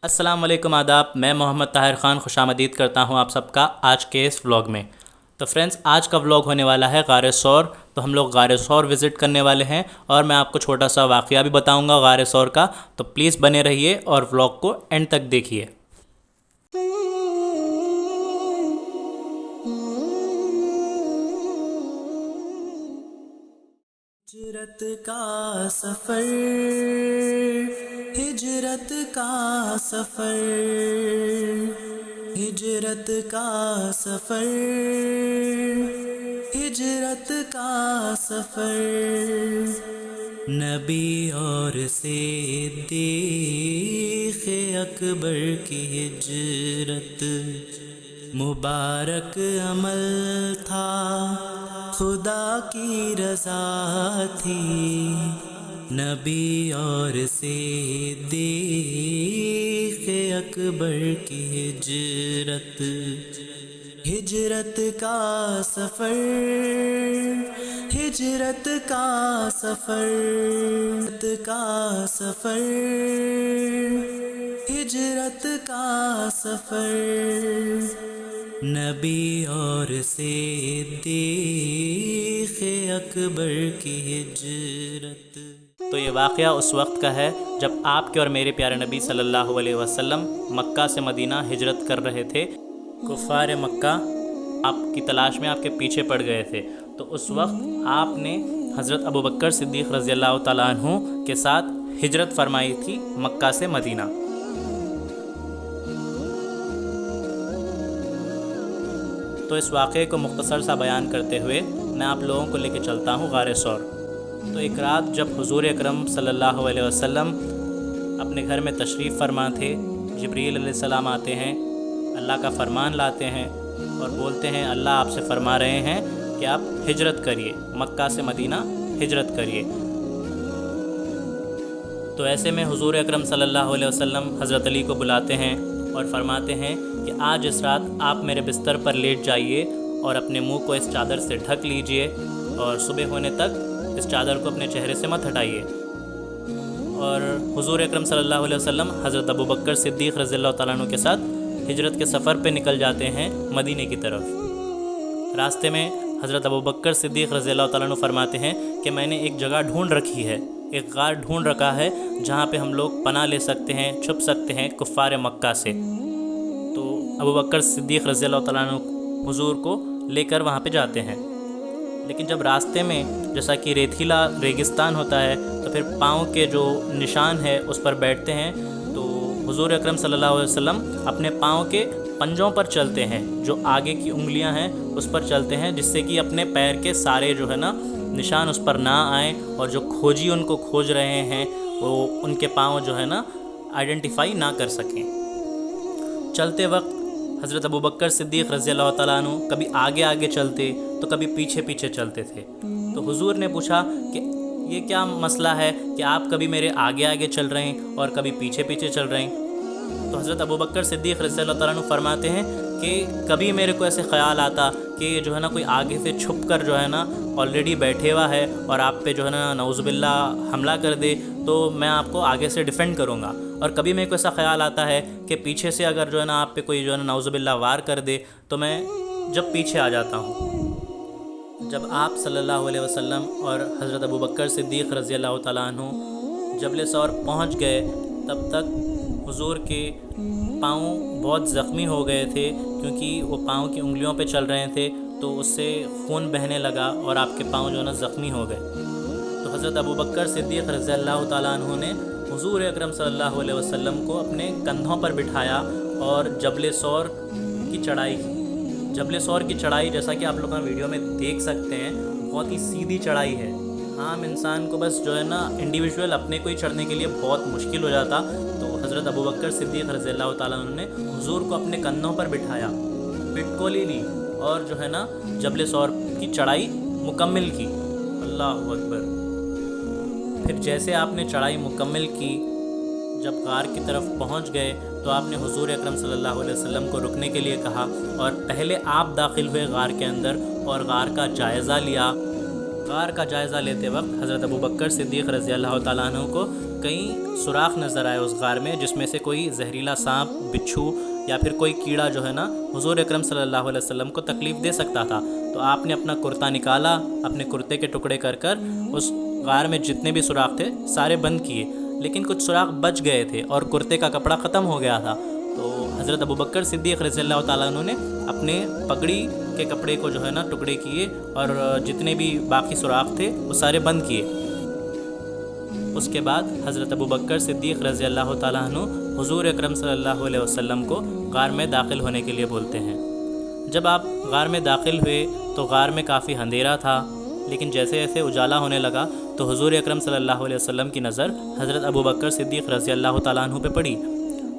السلام علیکم، آداب. میں محمد طاہر خان خوش آمدید کرتا ہوں آپ سب کا آج کے اس ولاگ میں. تو فرینڈز، آج کا ولاگ ہونے والا ہے غار ثور. تو ہم لوگ غار ثور وزٹ کرنے والے ہیں اور میں آپ کو چھوٹا سا واقعہ بھی بتاؤں گا غار ثور کا. تو پلیز بنے رہیے اور ولاگ کو اینڈ تک دیکھیے. ہجرت کا سفر، ہجرت کا سفر، ہجرت کا سفر، ہجرت کا سفر. نبی اور صدیق اکبر کی ہجرت مبارک عمل تھا، خدا کی رضا تھی. نبی اور صدیق اکبر کی ہجرت، ہجرت کا سفر، ہجرت کا سفر، ہجرت کا سفر، ہجرت کا سفر. نبی اور صدیق اکبر کی ہجرت. تو یہ واقعہ اس وقت کا ہے جب آپ کے اور میرے پیارے نبی صلی اللہ علیہ وسلم مکہ سے مدینہ ہجرت کر رہے تھے. کفار مکہ آپ کی تلاش میں آپ کے پیچھے پڑ گئے تھے. تو اس وقت آپ نے حضرت ابوبکر صدیق رضی اللہ تعالیٰ عنہ کے ساتھ ہجرت فرمائی تھی مکہ سے مدینہ. تو اس واقعے کو مختصر سا بیان کرتے ہوئے میں آپ لوگوں کو لے کے چلتا ہوں غار ثور. تو ایک رات جب حضور اکرم صلی اللہ علیہ وسلم اپنے گھر میں تشریف فرما تھے، جبریل علیہ السلام آتے ہیں، اللہ کا فرمان لاتے ہیں اور بولتے ہیں اللہ آپ سے فرما رہے ہیں کہ آپ ہجرت کریے، مکہ سے مدینہ ہجرت کریے. تو ایسے میں حضور اکرم صلی اللہ علیہ وسلم حضرت علی کو بلاتے ہیں اور فرماتے ہیں کہ آج اس رات آپ میرے بستر پر لیٹ جائیے اور اپنے منہ کو اس چادر سے ڈھک لیجئے اور صبح ہونے تک اس چادر کو اپنے چہرے سے مت ہٹائیے. اور حضور اکرم صلی اللہ علیہ وسلم حضرت ابوبکر صدیق رضی اللہ تعالیٰ عنہ کے ساتھ ہجرت کے سفر پہ نکل جاتے ہیں مدینے کی طرف. راستے میں حضرت ابوبکر صدیق رضی اللہ تعالیٰ عنہ فرماتے ہیں کہ میں نے ایک جگہ ڈھونڈ رکھی ہے، ایک غار ڈھونڈ رکھا ہے جہاں پہ ہم لوگ پناہ لے سکتے ہیں، چھپ سکتے ہیں کفار مکہ سے. تو ابوبکر صدیق رضی اللہ تعالیٰ عنہ حضور کو لے کر وہاں پہ جاتے ہیں. لیکن جب راستے میں جیسا کہ ریتیلا ریگستان ہوتا ہے تو پھر پاؤں کے جو نشان ہے اس پر بیٹھتے ہیں. تو حضور اکرم صلی اللہ علیہ وسلم اپنے پاؤں کے پنجوں پر چلتے ہیں، جو آگے کی انگلیاں ہیں اس پر چلتے ہیں، جس سے کہ اپنے پیر کے سارے جو ہے نا نشان اس پر نہ آئیں اور جو کھوجی ان کو کھوج رہے ہیں وہ ان کے پاؤں جو ہے نا آئیڈینٹیفائی نہ کر سکیں. چلتے وقت حضرت ابوبکر صدیق رضی اللہ تعالیٰ عنہ کبھی آگے آگے چلتے تو کبھی پیچھے پیچھے چلتے تھے. تو حضور نے پوچھا کہ یہ کیا مسئلہ ہے کہ آپ کبھی میرے آگے آگے چل رہے ہیں اور کبھی پیچھے پیچھے چل رہے ہیں. تو حضرت ابوبکر صدیق رضی اللہ تعالیٰ عنہ فرماتے ہیں کہ کبھی میرے کو ایسے خیال آتا کہ جو ہے نا کوئی آگے سے چھپ کر جو ہے نا آلریڈی بیٹھے ہوا ہے اور آپ پہ جو ہے نا نعوذ باللہ حملہ کر دے تو میں آپ کو آگے سے ڈیفینڈ کروں گا. اور کبھی میرے کو ایسا خیال آتا ہے کہ پیچھے سے اگر جو ہے نا آپ پہ کوئی جو ہے نا نعوذ باللہ وار کر دے تو میں جب پیچھے آ جاتا ہوں. جب آپ صلی اللہ علیہ وسلم اور حضرت ابوبکر صدیق رضی اللہ تعالیٰ عنہ جبل ثور پہنچ گئے تب تک حضور کے پاؤں بہت زخمی ہو گئے تھے، کیونکہ وہ پاؤں کی انگلیوں پہ چل رہے تھے تو اس سے خون بہنے لگا اور آپ کے پاؤں جو ہے نا زخمی ہو گئے. تو حضرت ابوبکر صدیق رضی اللہ تعالیٰ عنہ نے حضور اکرم صلی اللہ علیہ وسلم کو اپنے کندھوں پر بٹھایا اور جبل ثور کی چڑھائی کی. جبل ثور کی چڑھائی جیسا کہ آپ لوگ ویڈیو میں دیکھ سکتے ہیں بہت ہی سیدھی چڑھائی ہے. عام انسان کو بس جو ہے نا انڈیویجول اپنے کو ہی چڑھنے کے لیے بہت مشکل ہو جاتا. تو حضرت ابوبکر صدیق رضی اللہ تعالیٰ عنہ نے حضور کو اپنے کندھوں پر بٹھایا، پٹکولی لی اور جو ہے نا جبل ثور کی چڑھائی مکمل کی. اللہ اکبر. پھر جیسے آپ نے چڑھائی مکمل کی، جب غار کی طرف پہنچ گئے تو آپ نے حضور اکرم صلی اللہ علیہ وسلم کو رکنے کے لیے کہا اور پہلے آپ داخل ہوئے غار کے اندر اور غار کا جائزہ لیا. غار کا جائزہ لیتے وقت حضرت ابوبکر صدیق رضی اللہ تعالیٰ عنہ کو کئی سوراخ نظر آئے اس غار میں، جس میں سے کوئی زہریلا سانپ، بچھو یا پھر کوئی کیڑا جو ہے نا حضور اکرم صلی اللہ علیہ وسلم کو تکلیف دے سکتا تھا۔ تو آپ نے اپنا کرتا نکالا، اپنے کرتے کے ٹکڑے کر کر اس غار میں جتنے بھی سوراخ تھے سارے بند کیے، لیکن کچھ سوراخ بچ گئے تھے اور کرتے کا کپڑا ختم ہو گیا تھا۔ تو حضرت ابوبکر صدیق رضی اللہ تعالیٰ عنہ نے اپنے پگڑی کے کپڑے کو جو ہے نا ٹکڑے کیے اور جتنے بھی باقی سوراخ تھے وہ سارے بند کیے۔ اس کے بعد حضرت ابوبکر صدیق رضی اللہ تعالیٰ عنہ حضور اکرم صلی اللہ علیہ وسلم کو غار میں داخل ہونے کے لیے بولتے ہیں۔ جب آپ غار میں داخل ہوئے تو غار میں کافی اندھیرا تھا، لیکن جیسے جیسے اجالا ہونے لگا تو حضور اکرم صلی اللہ علیہ وسلم کی نظر حضرت ابوبکر صدیق رضی اللہ تعالیٰ عنہ پہ پڑی۔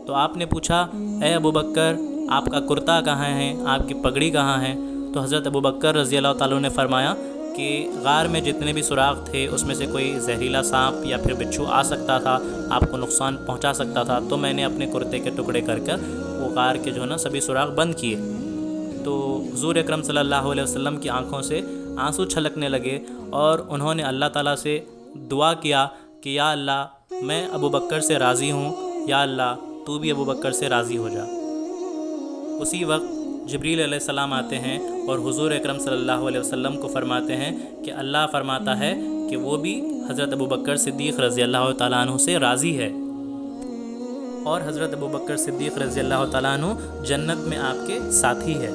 تو آپ نے پوچھا، اے ابوبکر، آپ کا کرتا کہاں ہے، آپ کی پگڑی کہاں ہے؟ تو حضرت ابوبکر رضی اللہ تعالیٰ عنہ نے فرمایا کہ غار میں جتنے بھی سوراخ تھے اس میں سے کوئی زہریلا سانپ یا پھر بچھو آ سکتا تھا، آپ کو نقصان پہنچا سکتا تھا، تو میں نے اپنے کرتے کے ٹکڑے کر کر وہ غار کے جو ہے نا سبھی سوراخ بند کیے۔ تو حضور اکرم صلی اللہ علیہ وسلم کی آنکھوں سے آنسو چھلکنے لگے اور انہوں نے اللہ تعالیٰ سے دعا کیا کہ یا اللہ، میں ابوبکر سے راضی ہوں، یا اللہ تو بھی ابوبکر سے راضی ہو جا۔ اسی وقت جبریل علیہ السلام آتے ہیں اور حضور اکرم صلی اللہ علیہ وسلم کو فرماتے ہیں کہ اللہ فرماتا ہے کہ وہ بھی حضرت ابوبکر صدیق رضی اللہ تعالیٰ عنہ سے راضی ہے، اور حضرت ابوبکر صدیق رضی اللہ تعالیٰ عنہ جنت میں آپ کے ساتھی ہے۔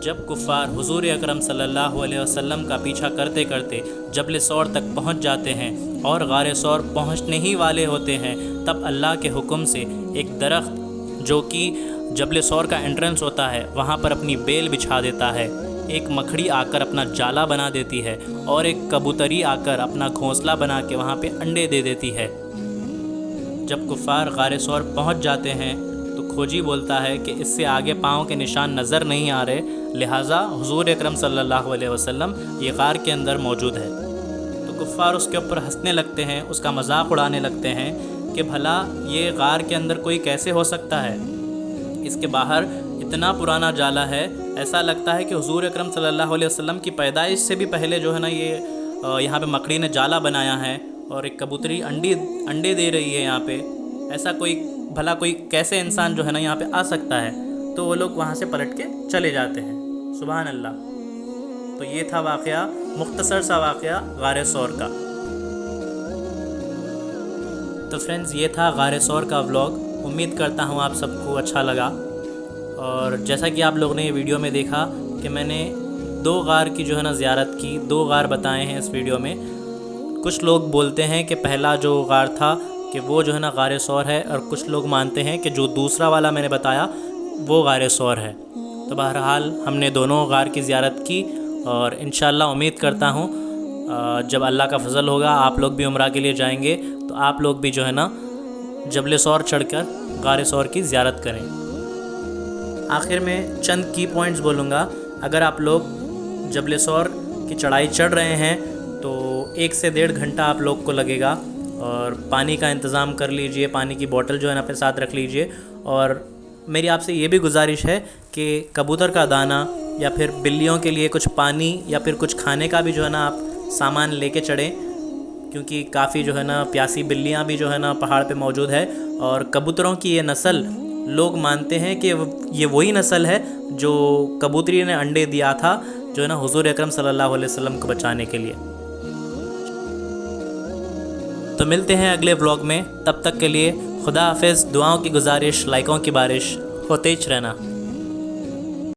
جب کفار حضور اکرم صلی اللہ علیہ وسلم کا پیچھا کرتے کرتے جبل ثور تک پہنچ جاتے ہیں اور غار ثور پہنچنے ہی والے ہوتے ہیں، تب اللہ کے حکم سے ایک درخت جو کہ جبل ثور کا انٹرنس ہوتا ہے وہاں پر اپنی بیل بچھا دیتا ہے، ایک مکھڑی آ کر اپنا جالا بنا دیتی ہے اور ایک کبوتری آ کر اپنا گھونسلہ بنا کے وہاں پہ انڈے دے دیتی ہے۔ جب کفار غار ثور پہنچ جاتے ہیں تو کھوجی بولتا ہے کہ اس سے آگے پاؤں کے نشان نظر نہیں آ رہے، لہٰذا حضور اکرم صلی اللہ علیہ وسلم یہ غار کے اندر موجود ہے۔ تو کفار اس کے اوپر ہنسنے لگتے ہیں، اس کا مذاق اڑانے لگتے ہیں کہ بھلا یہ غار کے اندر کوئی کیسے ہو سکتا ہے، اس کے باہر اتنا پرانا جالا ہے، ایسا لگتا ہے کہ حضور اکرم صلی اللہ علیہ وسلم کی پیدائش سے بھی پہلے جو ہے نا یہ یہاں پہ مکڑی نے جالا بنایا ہے اور ایک کبوتری انڈے دے رہی ہے یہاں پہ، ایسا بھلا کوئی کیسے انسان جو ہے نا یہاں پہ آ سکتا ہے؟ تو وہ لوگ وہاں سے پلٹ کے چلے جاتے ہیں۔ سبحان اللہ۔ تو یہ تھا واقعہ، مختصر سا واقعہ غار ثور کا۔ تو فرینڈز، یہ تھا غار ثور کا ولاگ، امید کرتا ہوں آپ سب کو اچھا لگا۔ اور جیسا کہ آپ لوگوں نے یہ ویڈیو میں دیکھا کہ میں نے 2 غار کی جو ہے نا زیارت کی، 2 غار بتائے ہیں اس ویڈیو میں۔ کچھ لوگ بولتے ہیں کہ پہلا جو غار تھا کہ وہ جو ہے نا غار ثور ہے، اور کچھ لوگ مانتے ہیں کہ جو دوسرا والا میں نے بتایا وہ غار ثور ہے۔ تو بہرحال ہم نے دونوں غار کی زیارت کی، اور انشاءاللہ امید کرتا ہوں جب اللہ کا فضل ہوگا، آپ لوگ بھی عمرہ کے لیے جائیں گے تو آپ لوگ بھی جو ہے نا جبل ثور چڑھ کر غار ثور کی زیارت کریں۔ آخر میں چند کی پوائنٹس بولوں گا۔ اگر آپ لوگ جبل ثور کی چڑھائی چڑھ رہے ہیں تو 1 سے 1.5 گھنٹہ آپ لوگ کو لگے گا، اور پانی کا انتظام کر لیجئے، پانی کی بوٹل جو ہے نا اپنے ساتھ رکھ لیجئے، اور میری آپ سے یہ بھی گزارش ہے کہ کبوتر کا دانہ یا پھر بلیوں کے لیے کچھ پانی یا پھر کچھ کھانے کا بھی جو ہے نا آپ سامان لے کے چڑھیں، کیونکہ کافی جو ہے نا پیاسی بلیاں بھی جو ہے نا پہاڑ پہ موجود ہے، اور کبوتروں کی یہ نسل لوگ مانتے ہیں کہ یہ وہی نسل ہے جو کبوتری نے انڈے دیا تھا جو ہے نا حضور اکرم صلی اللہ علیہ وسلم کو بچانے کے لیے۔ تو ملتے ہیں اگلے ولاگ میں، تب تک کے لیے خدا حافظ۔ دعاؤں کی گزارش، لائکوں کی بارش، ہوتے ہی رہنا۔